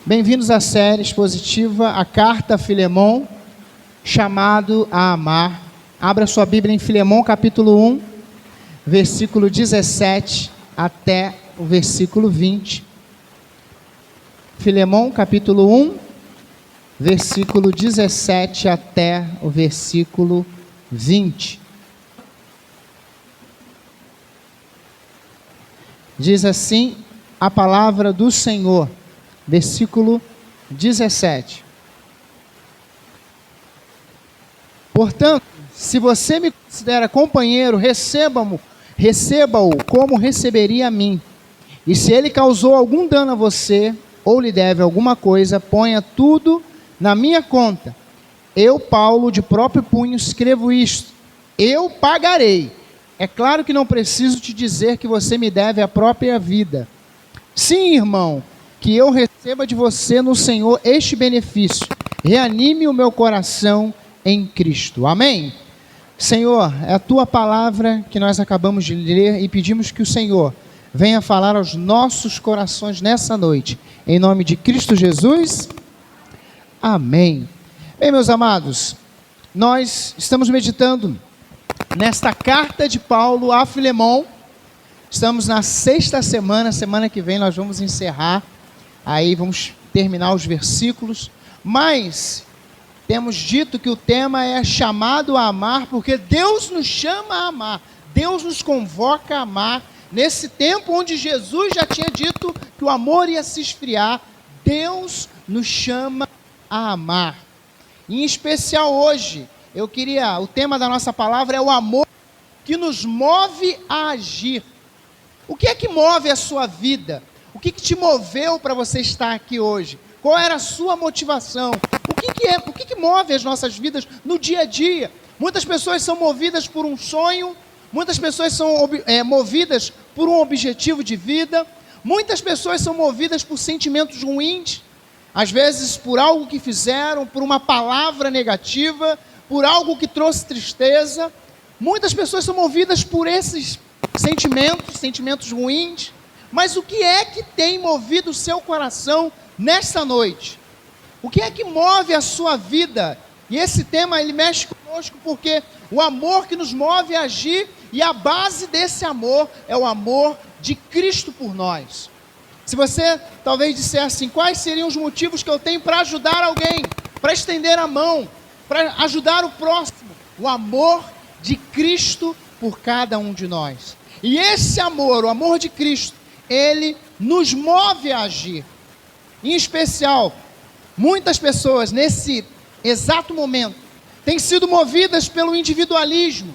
Bem-vindos à série expositiva, a Carta a Filemon, chamado a amar. Abra sua Bíblia em Filemon, capítulo 1, versículo 17 até o versículo 20. Filemon, capítulo 1, versículo 17 até o versículo 20. Diz assim a palavra do Senhor. Versículo 17. Portanto, se você me considera companheiro, receba-o como receberia a mim. E se ele causou algum dano a você, ou lhe deve alguma coisa, ponha tudo na minha conta. Eu, Paulo, de próprio punho, escrevo isto. Eu pagarei. É claro que não preciso te dizer que você me deve a própria vida. Sim, irmão, que eu receba de você no Senhor este benefício. Reanime o meu coração em Cristo. Amém? Senhor, é a tua palavra que nós acabamos de ler e pedimos que o Senhor venha falar aos nossos corações nessa noite. Em nome de Cristo Jesus. Amém. Bem, meus amados, nós estamos meditando nesta carta de Paulo a Filemon. Estamos na sexta semana que vem nós vamos encerrar. Aí vamos terminar os versículos, mas temos dito que o tema é chamado a amar, porque Deus nos chama a amar, Deus nos convoca a amar, nesse tempo onde Jesus já tinha dito que o amor ia se esfriar, Deus nos chama a amar. Em especial hoje, o tema da nossa palavra é o amor que nos move a agir. O que é que move a sua vida? O que te moveu para você estar aqui hoje? Qual era a sua motivação? O que move as nossas vidas no dia a dia? Muitas pessoas são movidas por um sonho, muitas pessoas são movidas por um objetivo de vida, muitas pessoas são movidas por sentimentos ruins, às vezes por algo que fizeram, por uma palavra negativa, por algo que trouxe tristeza. Muitas pessoas são movidas por esses sentimentos ruins. Mas o que é que tem movido o seu coração nesta noite? O que é que move a sua vida? E esse tema, ele mexe conosco porque o amor que nos move a agir, e a base desse amor é o amor de Cristo por nós. Se você talvez disser assim, quais seriam os motivos que eu tenho para ajudar alguém, para estender a mão, para ajudar o próximo? O amor de Cristo por cada um de nós. E esse amor, o amor de Cristo, ele nos move a agir. Em especial, muitas pessoas nesse exato momento têm sido movidas pelo individualismo.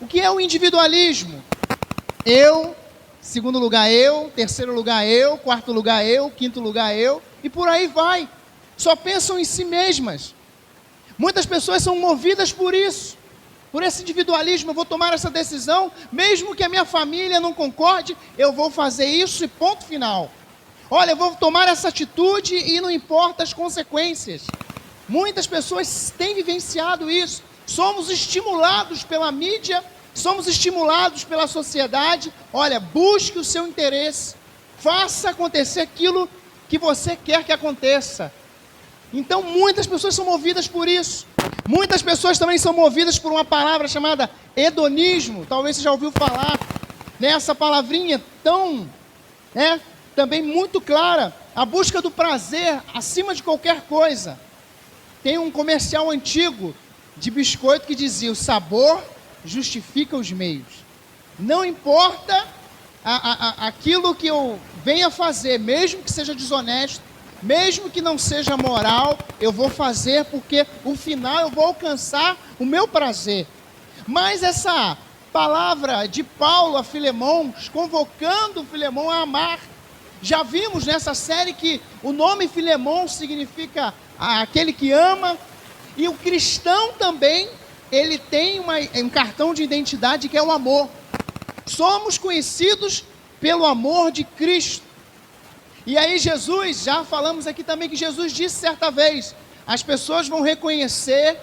O que é o individualismo? Eu, segundo lugar eu, terceiro lugar eu, quarto lugar eu, quinto lugar eu, e por aí vai. Só pensam em si mesmas. Muitas pessoas são movidas por isso. Por esse individualismo, eu vou tomar essa decisão, mesmo que a minha família não concorde, eu vou fazer isso e ponto final. Olha, eu vou tomar essa atitude e não importa as consequências. Muitas pessoas têm vivenciado isso. Somos estimulados pela mídia, somos estimulados pela sociedade. Olha, busque o seu interesse, faça acontecer aquilo que você quer que aconteça. Então, muitas pessoas são movidas por isso. Muitas pessoas também são movidas por uma palavra chamada hedonismo. Talvez você já ouviu falar nessa palavrinha tão, também muito clara. A busca do prazer acima de qualquer coisa. Tem um comercial antigo de biscoito que dizia: o sabor justifica os meios. Não importa aquilo que eu venha fazer, mesmo que seja desonesto, mesmo que não seja moral, eu vou fazer porque no final eu vou alcançar o meu prazer. Mas essa palavra de Paulo a Filemon, convocando Filemon a amar, já vimos nessa série que o nome Filemon significa aquele que ama, e o cristão também, ele tem um cartão de identidade que é o amor. Somos conhecidos pelo amor de Cristo. E aí Jesus, já falamos aqui também que Jesus disse certa vez, as pessoas vão reconhecer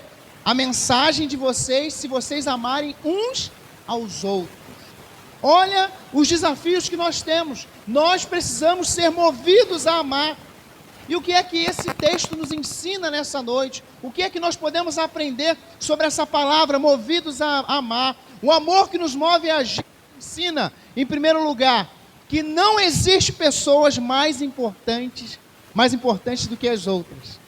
a mensagem de vocês se vocês amarem uns aos outros. Olha os desafios que nós temos. Nós precisamos ser movidos a amar. E o que é que esse texto nos ensina nessa noite? O que é que nós podemos aprender sobre essa palavra, movidos a amar? O amor que nos move a agir ensina, em primeiro lugar, que não existe pessoas mais importantes do que as outras.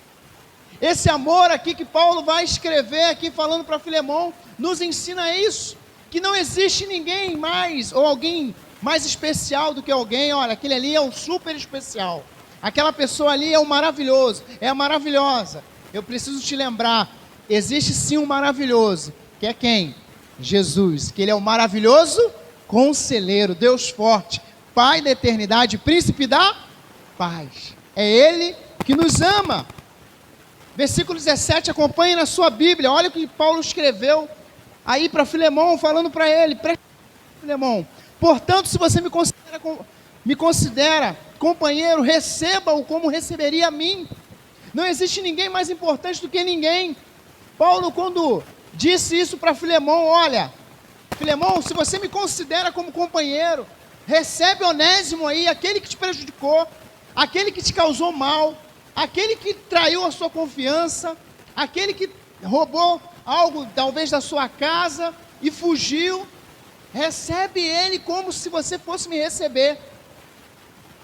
Esse amor aqui que Paulo vai escrever aqui falando para Filemão, nos ensina isso, que não existe ninguém mais, ou alguém mais especial do que alguém. Olha, aquele ali é o super especial, aquela pessoa ali é o maravilhoso, é a maravilhosa. Eu preciso te lembrar, existe sim um maravilhoso, que é quem? Jesus, que ele é o maravilhoso conselheiro, Deus forte, Pai da eternidade, príncipe da paz. É ele que nos ama. Versículo 17, acompanhe na sua Bíblia, olha o que Paulo escreveu aí para Filemão, falando para ele, Filemão, portanto, se você me considera companheiro, receba-o como receberia a mim. Não existe ninguém mais importante do que ninguém. Paulo, quando disse isso para Filemão, olha, Filemão, se você me considera como companheiro, recebe Onésimo aí, aquele que te prejudicou, aquele que te causou mal, aquele que traiu a sua confiança, aquele que roubou algo, talvez, da sua casa e fugiu, recebe ele como se você fosse me receber.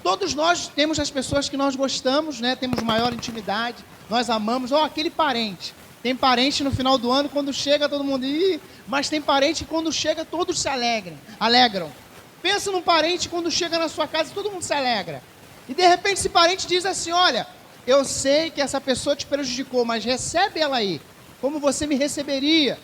Todos nós temos as pessoas que nós gostamos, né? Temos maior intimidade, nós amamos, aquele parente. Tem parente no final do ano, quando chega todo mundo, mas tem parente que quando chega todos se alegram. Pensa num parente quando chega na sua casa, todo mundo se alegra. E de repente esse parente diz assim, olha, eu sei que essa pessoa te prejudicou, mas recebe ela aí, como você me receberia.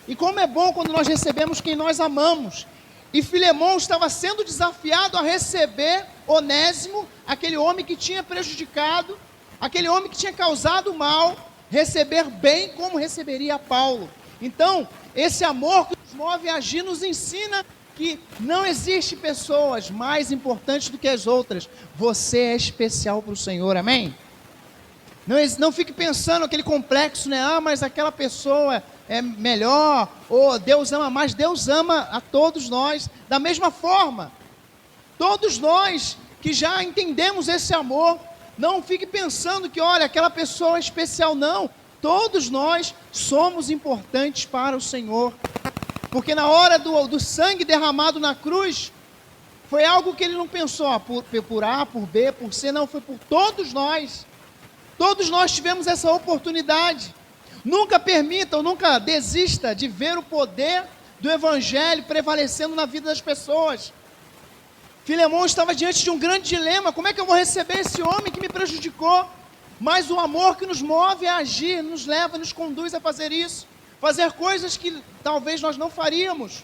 E como é bom quando nós recebemos quem nós amamos. E Filemão estava sendo desafiado a receber Onésimo, aquele homem que tinha prejudicado, aquele homem que tinha causado mal, receber bem como receberia Paulo. Então, esse amor que nos move a agir nos ensina que não existe pessoas mais importantes do que as outras. Você é especial para o Senhor, amém? Não fique pensando aquele complexo, né? Mas aquela pessoa é melhor, ou Deus ama mais. Deus ama a todos nós da mesma forma. Todos nós que já entendemos esse amor, não fique pensando que, olha, aquela pessoa é especial, não. Todos nós somos importantes para o Senhor. Porque na hora do sangue derramado na cruz, foi algo que ele não pensou, por A, por B, por C, não, foi por todos nós. Todos nós tivemos essa oportunidade. Nunca permita ou nunca desista de ver o poder do Evangelho prevalecendo na vida das pessoas. Filemão estava diante de um grande dilema, como é que eu vou receber esse homem que me prejudicou? Mas o amor que nos move a agir, nos leva, nos conduz a fazer isso. Fazer coisas que talvez nós não faríamos.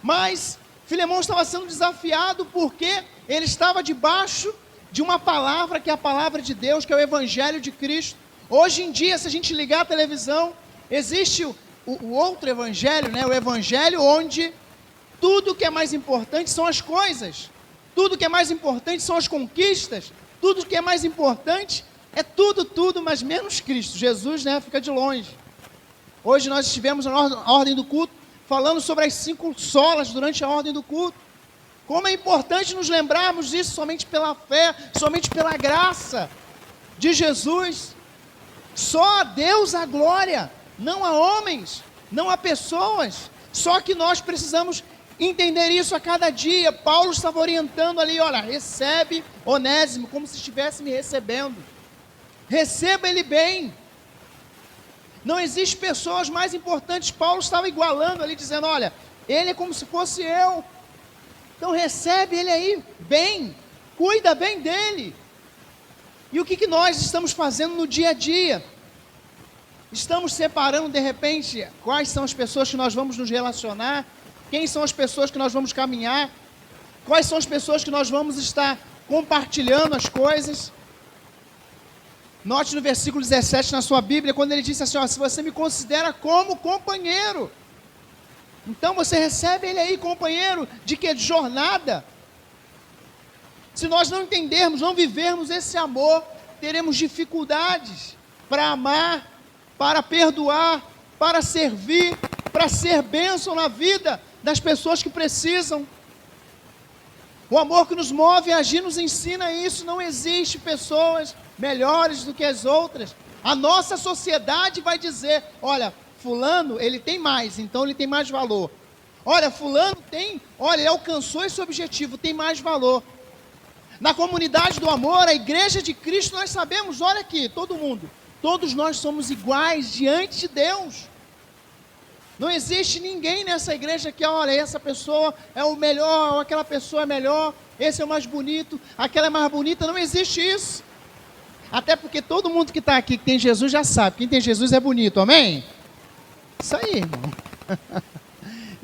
Mas Filemão estava sendo desafiado porque ele estava debaixo de uma palavra que é a palavra de Deus, que é o Evangelho de Cristo. Hoje em dia, se a gente ligar a televisão, existe o outro Evangelho, né? O Evangelho onde tudo que é mais importante são as coisas, tudo que é mais importante são as conquistas, tudo que é mais importante é tudo, mas menos Cristo. Jesus, né, fica de longe. Hoje nós estivemos na ordem do culto, falando sobre as 5 solas durante a ordem do culto. Como é importante nos lembrarmos disso somente pela fé, somente pela graça de Jesus. Só a Deus a glória, não a homens, não a pessoas. Só que nós precisamos entender isso a cada dia. Paulo estava orientando ali, olha, recebe Onésimo como se estivesse me recebendo. Receba ele bem. Não existe pessoas mais importantes. Paulo estava igualando ali, dizendo, olha, ele é como se fosse eu. Então recebe ele aí bem, cuida bem dele. E o que nós estamos fazendo no dia a dia? Estamos separando de repente quais são as pessoas que nós vamos nos relacionar, quem são as pessoas que nós vamos caminhar, quais são as pessoas que nós vamos estar compartilhando as coisas. Note no versículo 17 na sua Bíblia, quando ele disse assim, se você me considera como companheiro, então você recebe ele aí, companheiro, de que? De jornada. Se nós não entendermos, não vivermos esse amor, teremos dificuldades para amar, para perdoar, para servir, para ser bênção na vida das pessoas que precisam. O amor que nos move a agir nos ensina isso. Não existe pessoas melhores do que as outras. A nossa sociedade vai dizer, olha, fulano, ele tem mais, então ele tem mais valor. Olha, fulano ele alcançou esse objetivo, tem mais valor. Na comunidade do amor, a igreja de Cristo, nós sabemos, olha aqui, todo mundo, todos nós somos iguais diante de Deus. Não existe ninguém nessa igreja que, olha, essa pessoa é o melhor, ou aquela pessoa é melhor, esse é o mais bonito, aquela é mais bonita. Não existe isso. Até porque todo mundo que está aqui, que tem Jesus, já sabe. Quem tem Jesus é bonito, amém? Isso aí, irmão.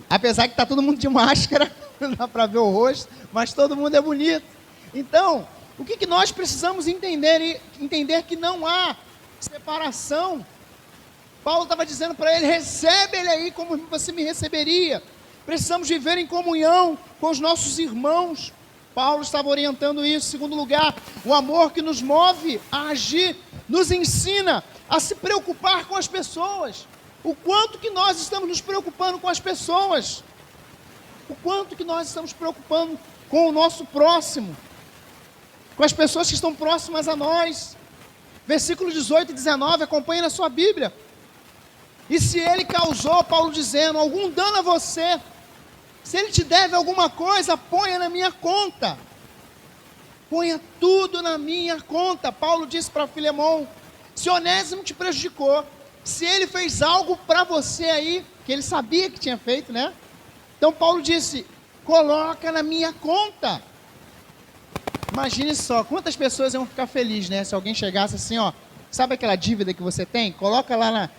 Apesar que está todo mundo de máscara, não dá para ver o rosto, mas todo mundo é bonito. Então, o que nós precisamos entender? Entender que não há separação. Paulo estava dizendo para ele, recebe ele aí como você me receberia. Precisamos viver em comunhão com os nossos irmãos. Paulo estava orientando isso. Em segundo lugar, o amor que nos move a agir, nos ensina a se preocupar com as pessoas. O quanto que nós estamos nos preocupando com as pessoas. O quanto que nós estamos preocupando com o nosso próximo. Com as pessoas que estão próximas a nós. Versículos 18 e 19, acompanhe na sua Bíblia. E se ele causou, Paulo dizendo, algum dano a você, se ele te deve alguma coisa, ponha na minha conta. Ponha tudo na minha conta. Paulo disse para Filemão, se Onésimo te prejudicou, se ele fez algo para você aí, que ele sabia que tinha feito, né? Então Paulo disse, coloca na minha conta. Imagine só, quantas pessoas iam ficar felizes, né? Se alguém chegasse assim, ó, sabe aquela dívida que você tem? Coloca lá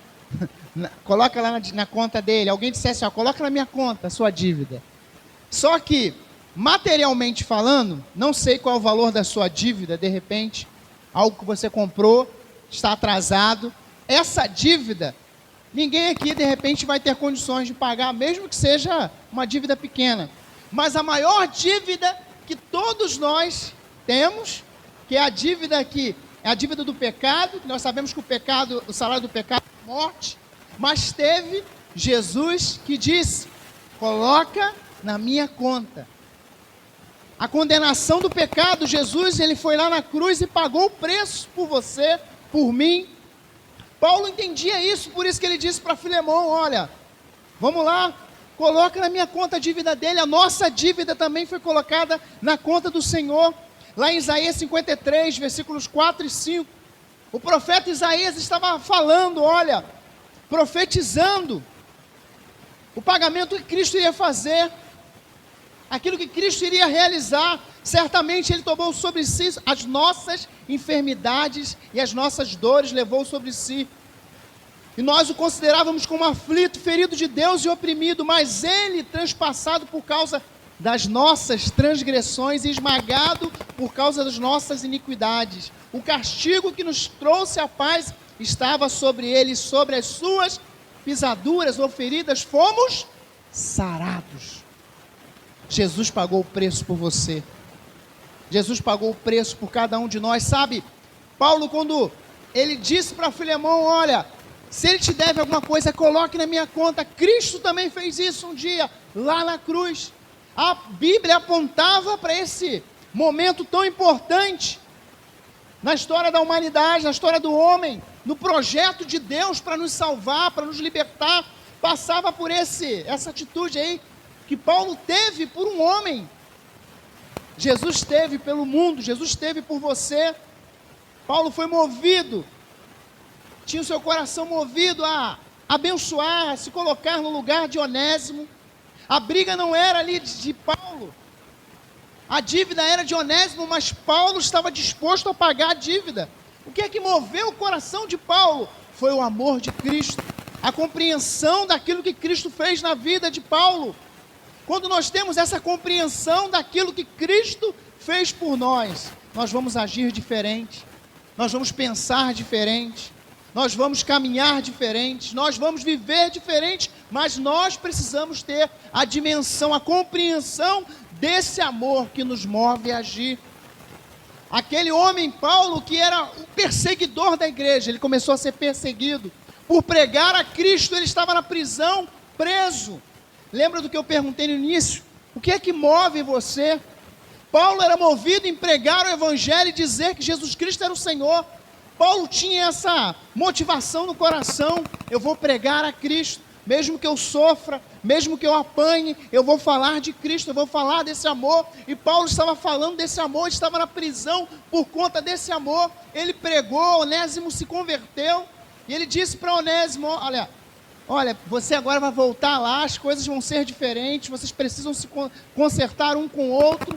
na conta dele. Alguém dissesse, ó, coloca na minha conta a sua dívida. Só que, materialmente falando, não sei qual é o valor da sua dívida, de repente, algo que você comprou, está atrasado. Essa dívida, ninguém aqui, de repente, vai ter condições de pagar, mesmo que seja uma dívida pequena. Mas a maior dívida que todos nós temos, que é a dívida é a dívida do pecado, que nós sabemos que o salário do pecado é morte, mas teve Jesus que disse, coloca na minha conta. A condenação do pecado, Jesus, ele foi lá na cruz e pagou o preço por você, por mim. Paulo entendia isso, por isso que ele disse para Filemão, olha, vamos lá, coloca na minha conta a dívida dele, a nossa dívida também foi colocada na conta do Senhor. Lá em Isaías 53, versículos 4 e 5, o profeta Isaías estava falando, olha, profetizando o pagamento que Cristo iria fazer, aquilo que Cristo iria realizar. Certamente ele tomou sobre si as nossas enfermidades e as nossas dores levou sobre si. E nós o considerávamos como aflito, ferido de Deus e oprimido, mas ele, transpassado por causa das nossas transgressões e esmagado por causa das nossas iniquidades. O castigo que nos trouxe a paz estava sobre ele, sobre as suas pisaduras ou feridas fomos sarados. Jesus pagou o preço por você. Jesus pagou o preço por cada um de nós. Sabe, Paulo, quando ele disse para Filemão, olha, se ele te deve alguma coisa, coloque na minha conta. Cristo também fez isso um dia, lá na cruz. A Bíblia apontava para esse momento tão importante na história da humanidade, na história do homem, no projeto de Deus para nos salvar, para nos libertar. Passava por essa atitude aí que Paulo teve por um homem. Jesus teve pelo mundo, Jesus teve por você. Paulo foi movido, tinha o seu coração movido a abençoar, a se colocar no lugar de Onésimo. A briga não era ali de Paulo, a dívida era de Onésimo, mas Paulo estava disposto a pagar a dívida. O que é que moveu o coração de Paulo? Foi o amor de Cristo, a compreensão daquilo que Cristo fez na vida de Paulo. Quando nós temos essa compreensão daquilo que Cristo fez por nós, nós vamos agir diferente, nós vamos pensar diferente, nós vamos caminhar diferente, nós vamos viver diferente, mas nós precisamos ter a dimensão, a compreensão desse amor que nos move a agir. Aquele homem, Paulo, que era o perseguidor da igreja, ele começou a ser perseguido por pregar a Cristo, ele estava na prisão, preso. Lembra do que eu perguntei no início? O que é que move você? Paulo era movido em pregar o evangelho e dizer que Jesus Cristo era o Senhor. Paulo tinha essa motivação no coração: eu vou pregar a Cristo, mesmo que eu sofra, mesmo que eu apanhe, eu vou falar de Cristo, eu vou falar desse amor. E Paulo estava falando desse amor, estava na prisão por conta desse amor. Ele pregou, Onésimo se converteu, e ele disse para Onésimo: olha, você agora vai voltar lá, as coisas vão ser diferentes, vocês precisam se consertar um com o outro.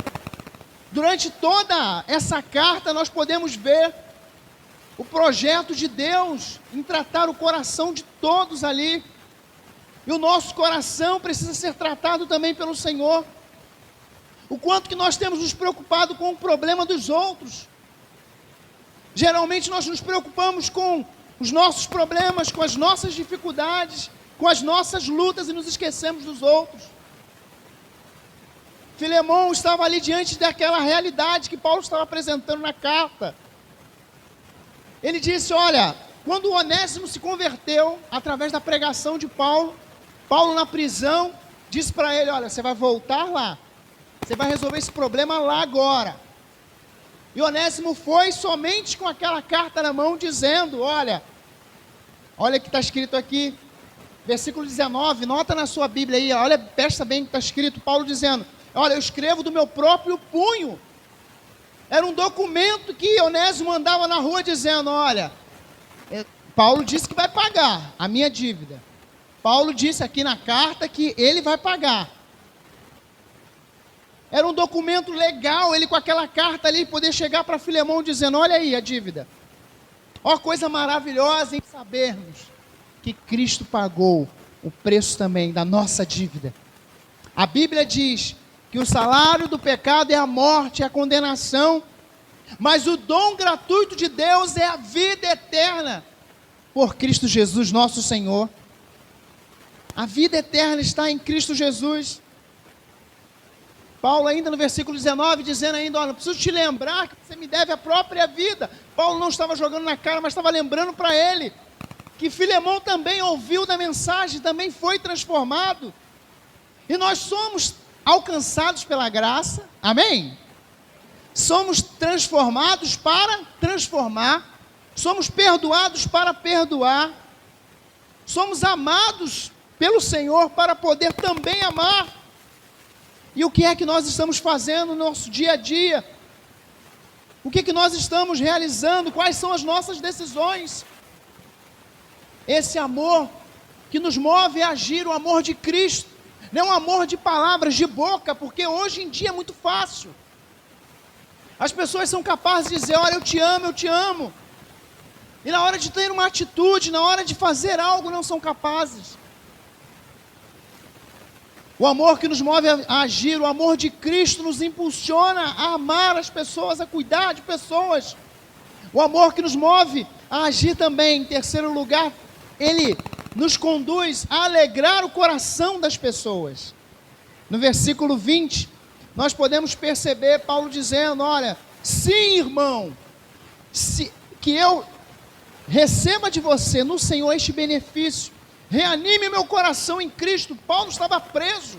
Durante toda essa carta nós podemos ver o projeto de Deus em tratar o coração de todos ali. E o nosso coração precisa ser tratado também pelo Senhor. O quanto que nós temos nos preocupado com o problema dos outros. Geralmente nós nos preocupamos com os nossos problemas, com as nossas dificuldades, com as nossas lutas e nos esquecemos dos outros. Filemão estava ali diante daquela realidade que Paulo estava apresentando na carta. Ele disse: olha, quando o Onésimo se converteu, através da pregação de Paulo, Paulo na prisão, disse para ele: olha, você vai voltar lá, você vai resolver esse problema lá agora. E Onésimo foi somente com aquela carta na mão, dizendo: olha o que está escrito aqui, versículo 19, nota na sua Bíblia aí, olha, presta bem o que está escrito, Paulo dizendo: olha, eu escrevo do meu próprio punho. Era um documento que Onésimo andava na rua dizendo: olha, Paulo disse que vai pagar a minha dívida. Paulo disse aqui na carta que ele vai pagar. Era um documento legal, ele com aquela carta ali poder chegar para Filemão dizendo: olha aí a dívida. Ó, coisa maravilhosa em sabermos que Cristo pagou o preço também da nossa dívida. A Bíblia diz que o salário do pecado é a morte, é a condenação, mas o dom gratuito de Deus é a vida eterna, por Cristo Jesus nosso Senhor. A vida eterna está em Cristo Jesus. Paulo ainda no versículo 19, dizendo ainda: olha, preciso te lembrar que você me deve a própria vida. Paulo não estava jogando na cara, mas estava lembrando para ele que Filemão também ouviu da mensagem, também foi transformado. E nós somos alcançados pela graça, amém? Somos transformados para transformar, somos perdoados para perdoar, somos amados pelo Senhor para poder também amar. E o que é que nós estamos fazendo no nosso dia a dia? O que é que nós estamos realizando? Quais são as nossas decisões? Esse amor que nos move a agir, o amor de Cristo, não um amor de palavras, de boca, porque hoje em dia é muito fácil. As pessoas são capazes de dizer: olha, eu te amo, eu te amo. E na hora de ter uma atitude, na hora de fazer algo, não são capazes. O amor que nos move a agir, o amor de Cristo nos impulsiona a amar as pessoas, a cuidar de pessoas. O amor que nos move a agir também, em terceiro lugar, ele nos conduz a alegrar o coração das pessoas. No versículo 20, nós podemos perceber Paulo dizendo: olha, sim, irmão, que eu receba de você no Senhor este benefício, reanime meu coração em Cristo. Paulo estava preso.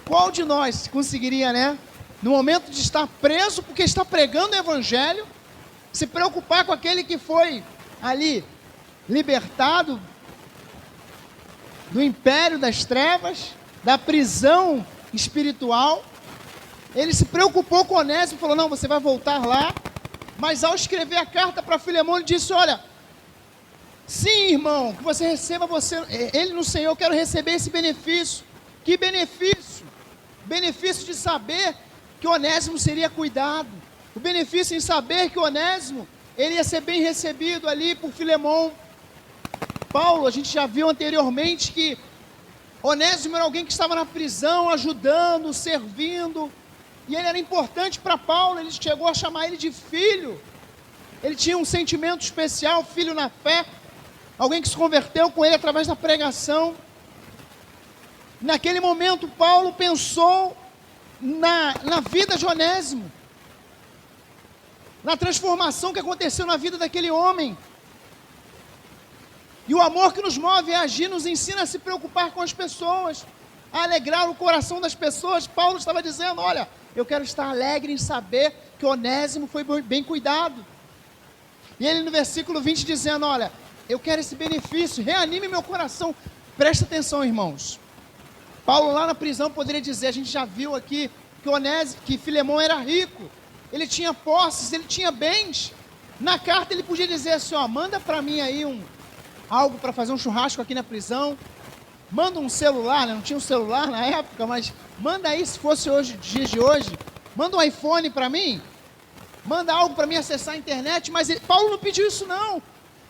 Qual de nós conseguiria, no momento de estar preso, porque está pregando o Evangelho, se preocupar com aquele que foi ali libertado do império das trevas, da prisão espiritual? Ele se preocupou com Onésimo e falou: não, você vai voltar lá. Mas ao escrever a carta para Filemão, ele disse: olha, sim, irmão, que você receba ele no Senhor, eu quero receber esse benefício. Que benefício? Benefício de saber que Onésimo seria cuidado. O benefício em saber que Onésimo, ele ia ser bem recebido ali por Filemão. Paulo, a gente já viu anteriormente que Onésimo era alguém que estava na prisão, ajudando, servindo, e ele era importante para Paulo. Ele chegou a chamar ele de filho. Ele tinha um sentimento especial, filho na fé, alguém que se converteu com ele através da pregação. Naquele momento, Paulo pensou na vida de Onésimo, na transformação que aconteceu na vida daquele homem. E o amor que nos move a agir nos ensina a se preocupar com as pessoas, a alegrar o coração das pessoas. Paulo estava dizendo: olha, eu quero estar alegre em saber que Onésimo foi bem cuidado. E ele no versículo 20 dizendo, olha, eu quero esse benefício, reanime meu coração. Presta atenção, irmãos. Paulo lá na prisão poderia dizer, a gente já viu aqui, que Filemão era rico, ele tinha posses, ele tinha bens. Na carta ele podia dizer assim, ó, manda para mim aí algo para fazer um churrasco aqui na prisão, manda um celular, né? Não tinha um celular na época, mas manda aí, se fosse hoje, dias de hoje, manda um iPhone para mim, manda algo para mim acessar a internet, mas Paulo não pediu isso não.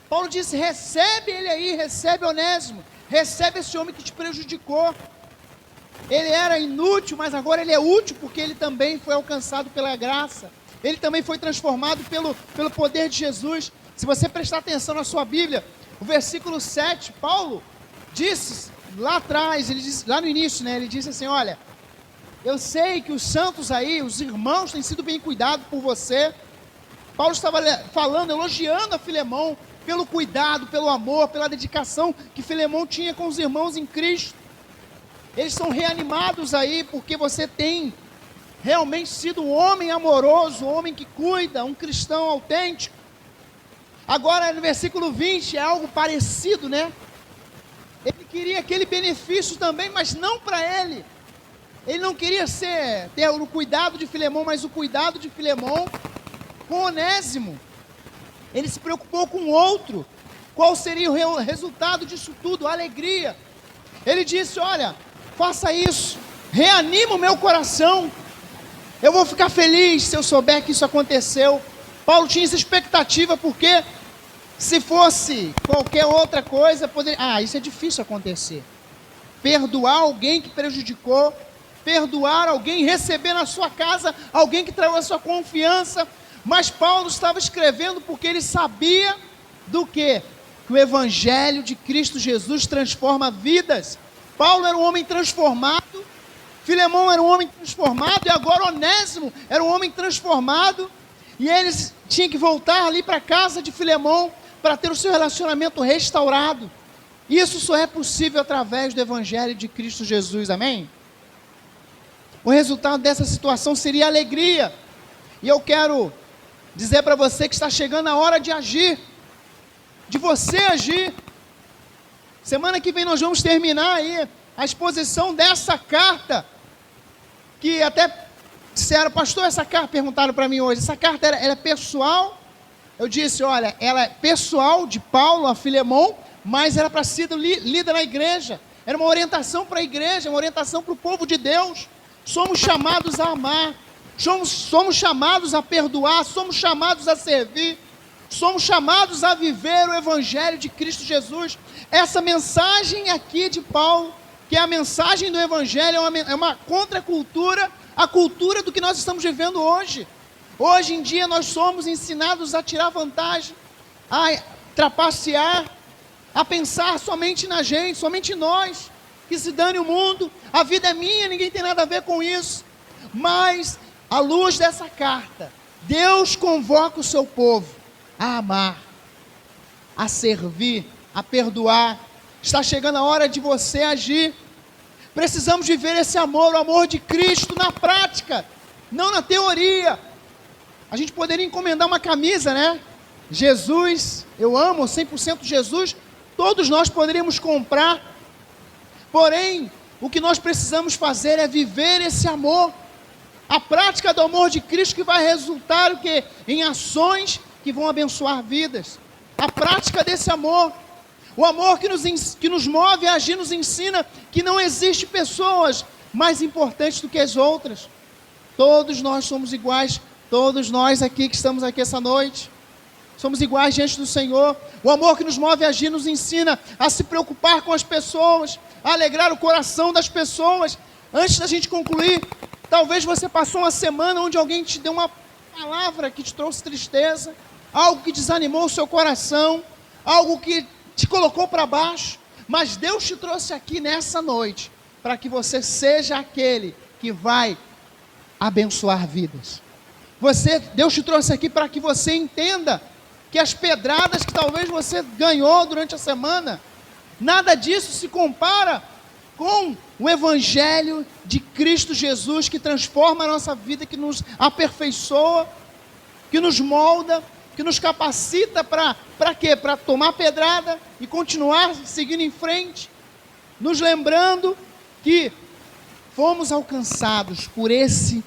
Paulo disse, recebe ele aí, recebe Onésimo, recebe esse homem que te prejudicou. Ele era inútil, mas agora ele é útil, porque ele também foi alcançado pela graça. Ele também foi transformado pelo poder de Jesus. Se você prestar atenção na sua Bíblia, o versículo 7, Paulo disse lá atrás, ele disse, lá no início, né, ele disse assim, olha, eu sei que os santos aí, os irmãos têm sido bem cuidados por você. Paulo estava falando, elogiando a Filemão, pelo cuidado, pelo amor, pela dedicação que Filemão tinha com os irmãos em Cristo. Eles são reanimados aí, porque você tem realmente sido um homem amoroso, um homem que cuida, um cristão autêntico. Agora no versículo 20 é algo parecido, né? Ele queria aquele benefício também, mas não para ele. Ele não queria ter o cuidado de Filemão, mas o cuidado de Filemão com Onésimo. Ele se preocupou com o outro. Qual seria o resultado disso tudo? A alegria. Ele disse, olha, faça isso, reanima o meu coração. Eu vou ficar feliz se eu souber que isso aconteceu. Paulo tinha essa expectativa, porque se fosse qualquer outra coisa, poderia... isso é difícil acontecer. Perdoar alguém que prejudicou, perdoar alguém, receber na sua casa alguém que traiu a sua confiança. Mas Paulo estava escrevendo porque ele sabia do quê? Que o Evangelho de Cristo Jesus transforma vidas. Paulo era um homem transformado, Filemão era um homem transformado, e agora Onésimo era um homem transformado, e eles tinham que voltar ali para a casa de Filemão, para ter o seu relacionamento restaurado. Isso só é possível através do Evangelho de Cristo Jesus, amém? O resultado dessa situação seria alegria, e eu quero dizer para você que está chegando a hora de agir, de você agir. Semana que vem nós vamos terminar aí a exposição dessa carta, que até disseram, pastor, essa carta, perguntaram para mim hoje, essa carta ela é pessoal? Eu disse, olha, ela é pessoal de Paulo a Filemão, mas era para ser lida na igreja, era uma orientação para a igreja, uma orientação para o povo de Deus. Somos chamados a amar, somos chamados a perdoar, somos chamados a servir, somos chamados a viver o Evangelho de Cristo Jesus. Essa mensagem aqui de Paulo, que é a mensagem do Evangelho, é uma contracultura, a cultura do que nós estamos vivendo hoje. Hoje em dia nós somos ensinados a tirar vantagem, a trapacear, a pensar somente na gente, somente nós, que se dane o mundo, a vida é minha, ninguém tem nada a ver com isso. Mas, à luz dessa carta, Deus convoca o seu povo a amar, a servir, a perdoar. Está chegando a hora de você agir. Precisamos viver esse amor, o amor de Cristo na prática, não na teoria. A gente poderia encomendar uma camisa, né? Jesus, eu amo 100% Jesus, todos nós poderíamos comprar. Porém, o que nós precisamos fazer é viver esse amor, a prática do amor de Cristo, que vai resultar o quê? Em ações que vão abençoar vidas. A prática desse amor, o amor que nos move a agir, nos ensina que não existe pessoas mais importantes do que as outras. Todos nós somos iguais, todos nós aqui que estamos aqui essa noite, somos iguais diante do Senhor. O amor que nos move a agir nos ensina a se preocupar com as pessoas, a alegrar o coração das pessoas. Antes da gente concluir, talvez você passou uma semana onde alguém te deu uma palavra que te trouxe tristeza, algo que desanimou o seu coração, algo que te colocou para baixo, mas Deus te trouxe aqui nessa noite, para que você seja aquele que vai abençoar vidas. Deus te trouxe aqui para que você entenda que as pedradas que talvez você ganhou durante a semana, nada disso se compara com o Evangelho de Cristo Jesus, que transforma a nossa vida, que nos aperfeiçoa, que nos molda, que nos capacita para quê? Para tomar pedrada e continuar seguindo em frente, nos lembrando que fomos alcançados por esse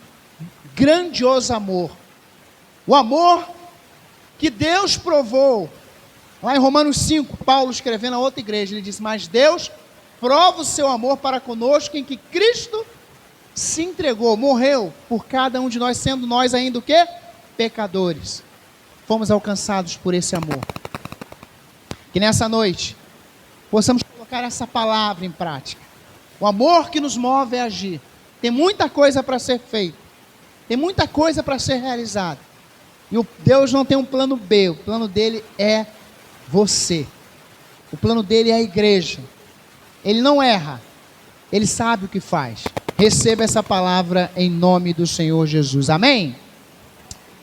grandioso amor. O amor que Deus provou. Lá em Romanos 5, Paulo escrevendo a outra igreja, ele diz: mas Deus prova o seu amor para conosco em que Cristo se entregou, morreu por cada um de nós, sendo nós ainda o quê? Pecadores. Fomos alcançados por esse amor. Que nessa noite possamos colocar essa palavra em prática. O amor que nos move a agir. Tem muita coisa para ser feita. Tem muita coisa para ser realizada. E Deus não tem um plano B. O plano dele é você. O plano dele é a igreja. Ele não erra. Ele sabe o que faz. Receba essa palavra em nome do Senhor Jesus. Amém?